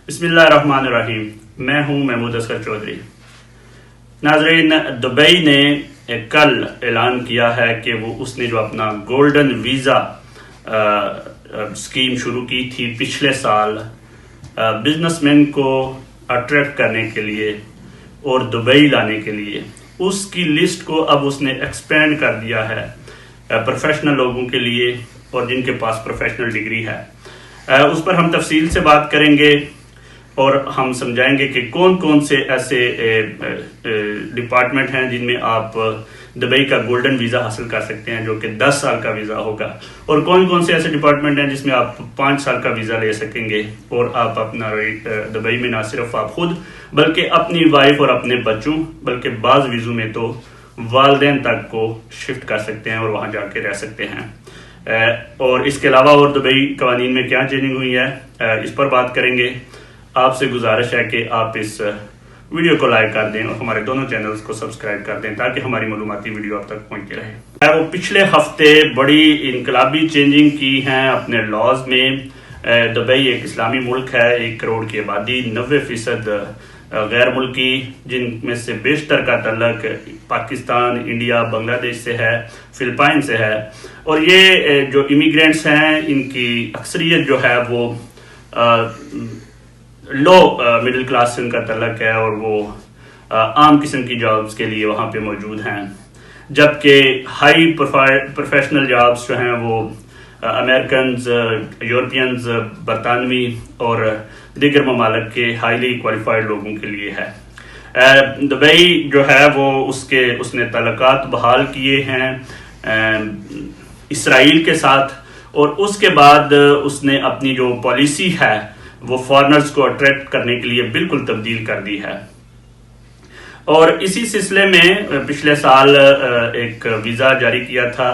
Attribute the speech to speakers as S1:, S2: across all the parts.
S1: بسم اللہ الرحمن الرحیم. میں ہوں محمود اصغر چودھری. ناظرین، دبئی نے کل اعلان کیا ہے کہ اس نے جو اپنا گولڈن ویزا اسکیم شروع کی تھی پچھلے سال بزنس مین کو اٹریکٹ کرنے کے لیے اور دبئی لانے کے لیے، اس کی لسٹ کو اب اس نے ایکسپینڈ کر دیا ہے پروفیشنل لوگوں کے لیے اور جن کے پاس پروفیشنل ڈگری ہے. اس پر ہم تفصیل سے بات کریں گے اور ہم سمجھائیں گے کہ کون کون سے ایسے ڈپارٹمنٹ ہیں جن میں آپ دبئی کا گولڈن ویزا حاصل کر سکتے ہیں جو کہ 10 سال کا ویزا ہوگا، اور کون کون سے ایسے ڈپارٹمنٹ ہیں جس میں آپ 5 سال کا ویزا لے سکیں گے اور آپ اپنا دبئی میں نہ صرف آپ خود بلکہ اپنی وائف اور اپنے بچوں، بلکہ بعض ویزوں میں تو والدین تک کو شفٹ کر سکتے ہیں اور وہاں جا کے رہ سکتے ہیں. اور اس کے علاوہ اور دبئی قوانین میں کیا چینجنگ ہوئی ہے اس پر بات کریں گے. آپ سے گزارش ہے کہ آپ اس ویڈیو کو لائک کر دیں اور ہمارے دونوں چینلز کو سبسکرائب کر دیں تاکہ ہماری معلوماتی ویڈیو آپ تک پہنچتی رہے. وہ پچھلے ہفتے بڑی انقلابی چینجنگ کی ہیں اپنے لاز میں. دبئی ایک اسلامی ملک ہے، 1 کروڑ کی آبادی، 90% غیر ملکی، جن میں سے بیشتر کا تعلق پاکستان، انڈیا، بنگلہ دیش سے ہے، فلپائن سے ہے. اور یہ جو امیگرینٹس ہیں ان کی اکثریت جو ہے وہ لو مڈل کلاس سے ان کا تعلق ہے اور وہ عام قسم کی جابز کے لیے وہاں پہ موجود ہیں، جبکہ ہائی پروفیشنل جابز جو ہیں وہ امریکنز، یورپینز، برطانوی اور دیگر ممالک کے ہائیلی کوالیفائڈ لوگوں کے لیے ہے. دبئی جو ہے وہ اس نے تعلقات بحال کیے ہیں اسرائیل کے ساتھ، اور اس کے بعد اس نے اپنی جو پالیسی ہے وہ فارنرز کو اٹریکٹ کرنے کے لیے بالکل تبدیل کر دی ہے. اور اسی سلسلے میں پچھلے سال ایک ویزا جاری کیا تھا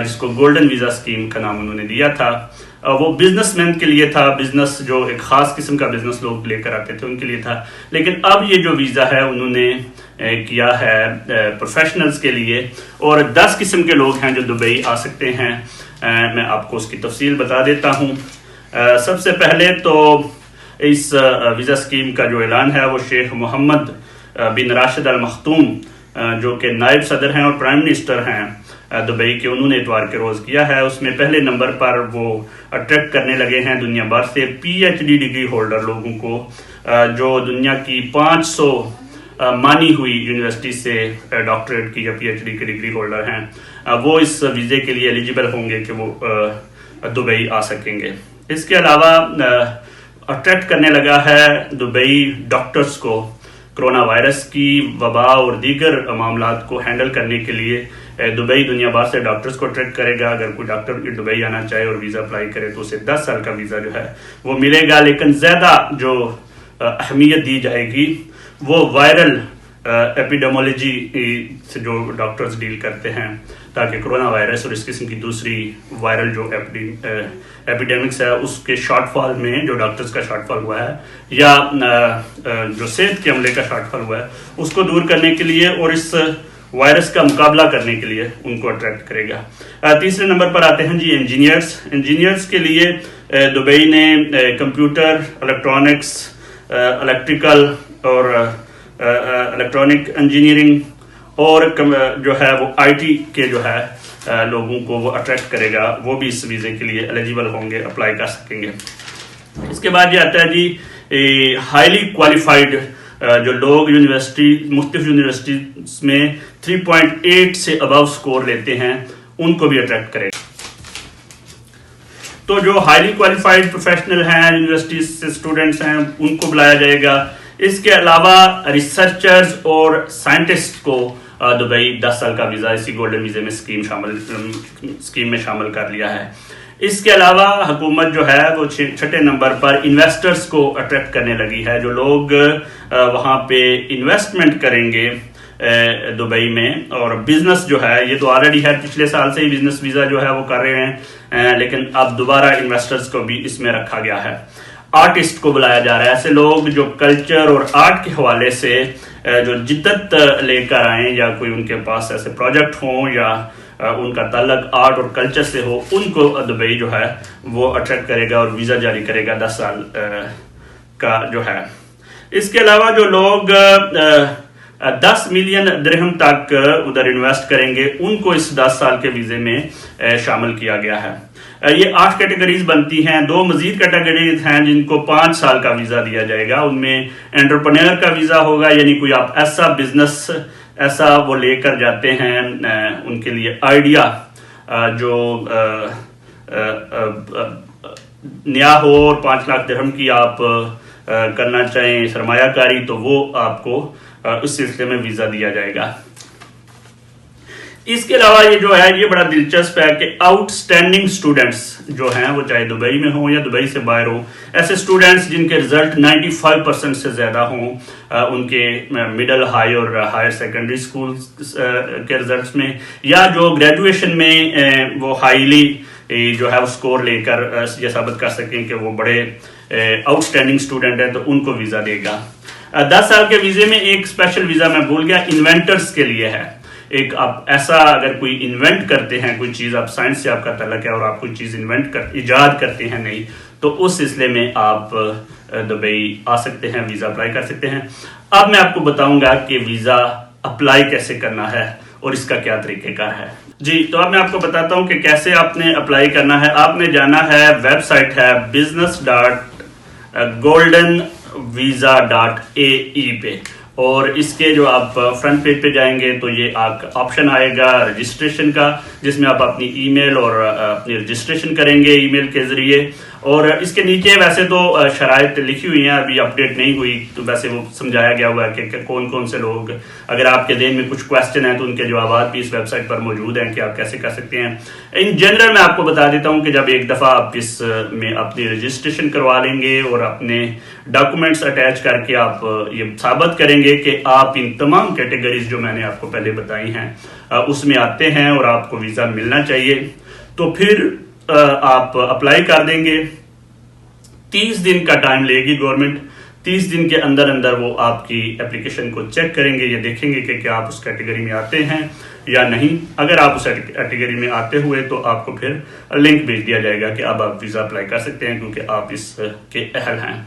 S1: جس کو گولڈن ویزا اسکیم کا نام انہوں نے دیا تھا. وہ بزنس مین کے لیے تھا، بزنس جو ایک خاص قسم کا بزنس لوگ لے کر آتے تھے ان کے لیے تھا. لیکن اب یہ جو ویزا ہے انہوں نے کیا ہے پروفیشنلز کے لیے، اور 10 قسم کے لوگ ہیں جو دبئی آ سکتے ہیں. میں آپ کو اس کی تفصیل بتا دیتا ہوں. سب سے پہلے تو اس ویزا اسکیم کا جو اعلان ہے وہ شیخ محمد بن راشد ال مختوم جو کہ نائب صدر ہیں اور پرائم منسٹر ہیں دبئی کے، انہوں نے اتوار کے روز کیا ہے. اس میں پہلے نمبر پر وہ اٹریکٹ کرنے لگے ہیں دنیا بھر سے PhD ڈگری ہولڈر لوگوں کو جو دنیا کی 500 مانی ہوئی یونیورسٹی سے ڈاکٹریٹ کی یا PhD کی ڈگری ہولڈر ہیں. وہ اس ویزے کے لیے ایلیجیبل ہوں گے کہ وہ دبئی آ سکیں گے. اس کے علاوہ اٹریکٹ کرنے لگا ہے دبئی ڈاکٹرز کو کرونا وائرس کی وبا اور دیگر معاملات کو ہینڈل کرنے کے لیے. دبئی دنیا بھر سے ڈاکٹرز کو اٹریکٹ کرے گا. اگر کوئی ڈاکٹر دبئی آنا چاہے اور ویزا اپلائی کرے تو اسے 10 سال کا ویزا جو ہے وہ ملے گا. لیکن زیادہ جو اہمیت دی جائے گی وہ وائرل ایپیڈیمولوجی سے جو ڈاکٹرز ڈیل کرتے ہیں تاکہ کرونا وائرس اور اس قسم کی دوسری وائرل جو ایپیڈیمکس ہے اس کے شارٹ فال میں جو ڈاکٹرز کا شارٹ فال ہوا ہے یا جو صحت کے عملے کا شارٹ فال ہوا ہے اس کو دور کرنے کے لیے اور اس وائرس کا مقابلہ کرنے کے لیے ان کو اٹریکٹ کرے گا. تیسرے نمبر پر آتے ہیں جی انجینئرز کے لیے. دبئی نے کمپیوٹر، الیکٹرانکس، الیکٹریکل اور الیکٹرانک انجینئرنگ اور جو ہے وہ IT کے جو ہے لوگوں کو وہ اٹریکٹ کرے گا. وہ بھی اس ویزے کے لیے ایلیجیبل ہوں گے، اپلائی کر سکیں گے. اس کے بعد یہ آتا ہے جی ہائیلی کوالیفائڈ جو لوگ مختلف یونیورسٹیز میں 3.8 سے ابو سکور لیتے ہیں ان کو بھی اٹریکٹ کرے گا. تو جو ہائیلی کوالیفائڈ پروفیشنل ہیں یونیورسٹیز سے اسٹوڈنٹس ہیں ان کو بلایا جائے گا. اس کے علاوہ ریسرچرز اور سائنٹسٹ کو دبئی 10 سال کا ویزا اسی گولڈن ویزے میں اسکیم میں شامل کر لیا ہے. اس کے علاوہ حکومت جو ہے وہ 6 نمبر پر انویسٹرز کو اٹریکٹ کرنے لگی ہے. جو لوگ وہاں پہ انویسٹمنٹ کریں گے دبئی میں، اور بزنس جو ہے یہ تو آلریڈی ہے، پچھلے سال سے ہی بزنس ویزا جو ہے وہ کر رہے ہیں، لیکن اب دوبارہ انویسٹرز کو بھی اس میں رکھا گیا ہے. آرٹسٹ کو بلایا جا رہا ہے، ایسے لوگ جو کلچر اور آرٹ کے حوالے سے جو جدت لے کر آئیں یا کوئی ان کے پاس ایسے پروجیکٹ ہوں یا ان کا تعلق آرٹ اور کلچر سے ہو، ان کو دبئی جو ہے وہ اٹریکٹ کرے گا اور ویزا جاری کرے گا 10 سال کا جو ہے. اس کے علاوہ جو لوگ 10 ملین درہم تک ادھر انویسٹ کریں گے ان کو اس 10 سال کے ویزے میں شامل کیا گیا ہے. یہ 8 کیٹیگریز بنتی ہیں. 2 مزید کیٹیگریز ہیں جن کو 5 سال کا ویزا دیا جائے گا. ان میں انٹرپرینور کا ویزا ہوگا, یعنی کوئی آپ ایسا بزنس ایسا وہ لے کر جاتے ہیں, ان کے لیے آئیڈیا جو نیا ہو اور 5 لاکھ درہم کی آپ کرنا چاہیں سرمایہ کاری, تو وہ آپ کو اس سلسلے میں ویزا دیا جائے گا. اس کے علاوہ یہ جو ہے یہ بڑا دلچسپ ہے کہ آؤٹ اسٹینڈنگ اسٹوڈنٹس جو ہیں وہ چاہے دبئی میں ہوں یا دبئی سے باہر ہوں, ایسے اسٹوڈنٹس جن کے رزلٹ 95% سے زیادہ ہوں, ان کے مڈل ہائی اور ہائر سیکنڈری اسکول کے رزلٹس میں, یا جو گریجویشن میں وہ ہائیلی جو ہے وہ اسکور لے کر یہ ثابت کر سکیں کہ وہ بڑے آؤٹ اسٹینڈنگ اسٹوڈنٹ ہیں, تو ان کو ویزا دے گا. 10 سال کے ویزے میں ایک اسپیشل ویزا میں بھول گیا, انوینٹرز کے لیے ہے. ایک آپ ایسا اگر کوئی انوینٹ کرتے ہیں, کوئی چیز آپ سائنس سے آپ کا تعلق ہے اور آپ کوئی چیز ایجاد کرتے ہیں نہیں, تو اس سلسلے میں آپ دبئی آ سکتے ہیں, ویزا اپلائی کر سکتے ہیں. اب میں آپ کو بتاؤں گا کہ ویزا اپلائی کیسے کرنا ہے اور اس کا کیا طریقہ کار ہے. جی, تو اب میں آپ کو بتاتا ہوں کہ کیسے آپ نے اپلائی کرنا ہے. آپ نے جانا ہے, ویب سائٹ ہے business.goldenvisa.ae پہ, اور اس کے جو آپ فرنٹ پیج پہ جائیں گے تو یہ آپشن آئے گا رجسٹریشن کا, جس میں آپ اپنی ای میل اور اپنی رجسٹریشن کریں گے ای میل کے ذریعے. اور اس کے نیچے ویسے تو شرائط لکھی ہوئی ہیں, ابھی اپڈیٹ نہیں ہوئی, تو ویسے وہ سمجھایا گیا ہوا ہے کہ کون کون سے لوگ, اگر آپ کے ذہن میں کچھ کویسچن ہیں تو ان کے جوابات بھی اس ویب سائٹ پر موجود ہیں کہ آپ کیسے کر سکتے ہیں. ان جنرل میں آپ کو بتا دیتا ہوں کہ جب ایک دفعہ آپ اس میں اپنی رجسٹریشن کروا لیں گے اور اپنے ڈاکومنٹس اٹیچ کر کے آپ یہ ثابت کریں گے کہ آپ ان تمام کیٹیگریز جو میں نے آپ کو پہلے بتائی ہیں اس میں آتے ہیں اور آپ کو ویزا ملنا چاہیے, تو پھر آپ اپلائی کر دیں گے. 30 دن کا ٹائم لے گی گورنمنٹ. 30 دن کے اندر اندر وہ آپ کی اپلیکیشن کو چیک کریں گے, یہ دیکھیں گے کہ کیا آپ اس کیٹیگری میں آتے ہیں یا نہیں. اگر آپ اس کیٹیگری میں آتے ہوئے تو آپ کو پھر لنک بھیج دیا جائے گا کہ اب آپ ویزا اپلائی کر سکتے ہیں کیونکہ آپ اس کے اہل ہیں.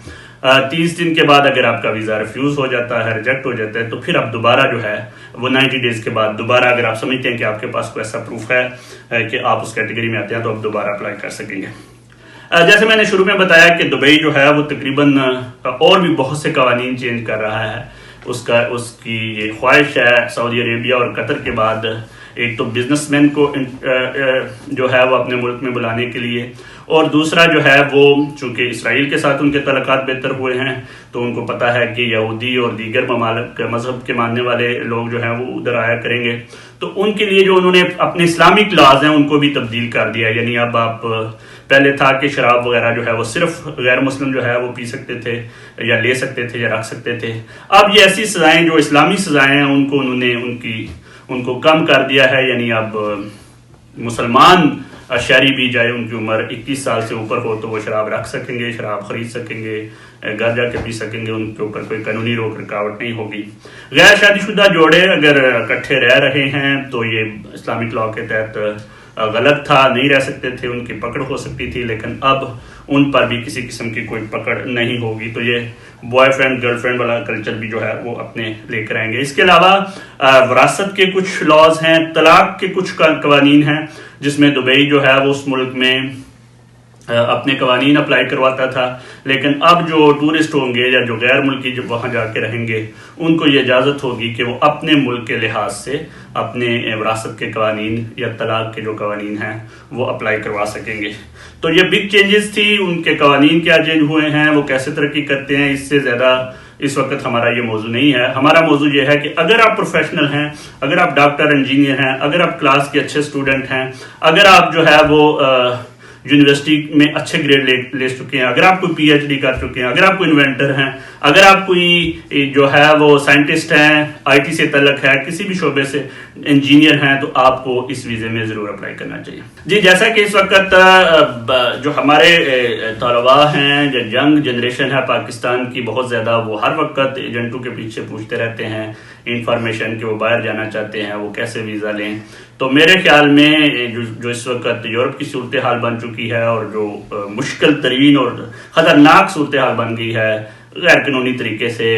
S1: 30 دن کے بعد اگر آپ کا ویزا ریفیوز ہو جاتا ہے, ریجیکٹ ہو جاتا ہے, تو پھر آپ دوبارہ جو ہے وہ 90 ڈیز کے بعد دوبارہ, اگر آپ سمجھتے ہیں کہ آپ کے پاس کوئی ایسا پروف ہے کہ آپ اس کیٹیگری میں آتے ہیں, تو آپ دوبارہ اپلائی کر سکیں گے. جیسے میں نے شروع میں بتایا کہ دبئی جو ہے وہ تقریباً اور بھی بہت سے قوانین چینج کر رہا ہے. اس کی یہ خواہش ہے سعودی عربیہ اور قطر کے بعد, ایک تو بزنس مین کو جو ہے وہ اپنے ملک میں بلانے کے لیے, اور دوسرا جو ہے وہ چونکہ اسرائیل کے ساتھ ان کے تعلقات بہتر ہوئے ہیں تو ان کو پتہ ہے کہ یہودی اور دیگر ممالک مذہب کے ماننے والے لوگ جو ہیں وہ ادھر آیا کریں گے, تو ان کے لیے جو انہوں نے اپنے اسلامک لاز ہیں ان کو بھی تبدیل کر دیا. یعنی اب آپ پہلے تھا کہ شراب وغیرہ جو ہے وہ صرف غیر مسلم جو ہے وہ پی سکتے تھے یا لے سکتے تھے یا رکھ سکتے تھے. اب یہ ایسی سزائیں جو اسلامی سزائیں ہیں ان کو انہوں نے ان کو کم کر دیا ہے. یعنی اب مسلمان شہری بھی جائے ان کی عمر 21 سال سے اوپر ہو تو وہ شراب رکھ سکیں گے, شراب خرید سکیں گے, گھر جا کے پی سکیں گے, ان کے اوپر کوئی قانونی روک رکاوٹ نہیں ہوگی. غیر شادی شدہ جوڑے اگر اکٹھے رہ رہے ہیں تو یہ اسلامک لا کے تحت غلط تھا, نہیں رہ سکتے تھے, ان کی پکڑ ہو سکتی تھی, لیکن اب ان پر بھی کسی قسم کی کوئی پکڑ نہیں ہوگی. تو یہ بوائے فرینڈ گرل فرینڈ والا کلچر بھی جو ہے وہ اپنے لے کر آئیں گے. اس کے علاوہ وراثت کے کچھ لاز ہیں, طلاق کے کچھ قوانین ہیں جس میں دبئی جو ہے وہ اس ملک میں اپنے قوانین اپلائی کرواتا تھا, لیکن اب جو ٹورسٹ ہوں گے یا جو غیر ملکی جو وہاں جا کے رہیں گے ان کو یہ اجازت ہوگی کہ وہ اپنے ملک کے لحاظ سے اپنے وراثت کے قوانین یا طلاق کے جو قوانین ہیں وہ اپلائی کروا سکیں گے. تو یہ بگ چینجز تھی. ان کے قوانین کیا چینج ہوئے ہیں, وہ کیسے ترقی کرتے ہیں, اس سے زیادہ اس وقت ہمارا یہ موضوع نہیں ہے. ہمارا موضوع یہ ہے کہ اگر آپ پروفیشنل ہیں, اگر آپ ڈاکٹر انجینئر ہیں, اگر آپ کلاس کے اچھے اسٹوڈنٹ ہیں, اگر آپ جو ہے وہ یونیورسٹی میں اچھے گریڈ لے چکے ہیں, اگر آپ کوئی پی ایچ ڈی کر چکے ہیں, اگر آپ کوئی انوینٹر ہیں, اگر آپ کوئی جو ہے وہ سائنٹسٹ ہیں, آئی ٹی سے تعلق ہے, کسی بھی شعبے سے انجینئر ہیں, تو آپ کو اس ویزے میں ضرور اپلائی کرنا چاہیے. جی, جیسا کہ اس وقت جو ہمارے طلباء ہیں, جو ینگ جنریشن ہے پاکستان کی بہت زیادہ, وہ ہر وقت ایجنٹوں کے پیچھے پوچھتے رہتے ہیں انفارمیشن کہ وہ باہر جانا چاہتے ہیں, وہ کیسے ویزا لیں. تو میرے خیال میں جو اس وقت یورپ کی صورتحال بن چکی ہے اور جو مشکل ترین اور خطرناک صورتحال بن گئی ہے غیر قانونی طریقے سے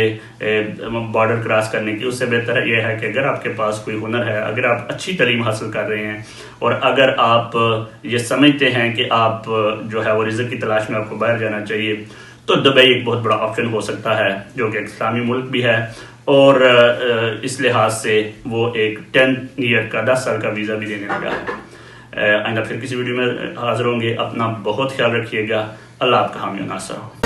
S1: بارڈر کراس کرنے کی، اس سے بہتر یہ ہے کہ اگر آپ کے پاس کوئی ہنر ہے، اگر آپ اچھی تعلیم حاصل کر رہے ہیں اور اگر آپ یہ سمجھتے ہیں کہ آپ جو ہے وہ رزق کی تلاش میں آپ کو باہر جانا چاہیے، تو دبئی ایک بہت بڑا آپشن ہو سکتا ہے، جو کہ ایک اسلامی ملک بھی ہے، اور اس لحاظ سے وہ ایک 10 ایئر کا 10 سال کا ویزا بھی دینے لگا ہے۔ آئندہ پھر کسی ویڈیو میں حاضر ہوں گے، اپنا بہت خیال رکھیے گا، اللہ آپ کا حامی و ناصر ہو۔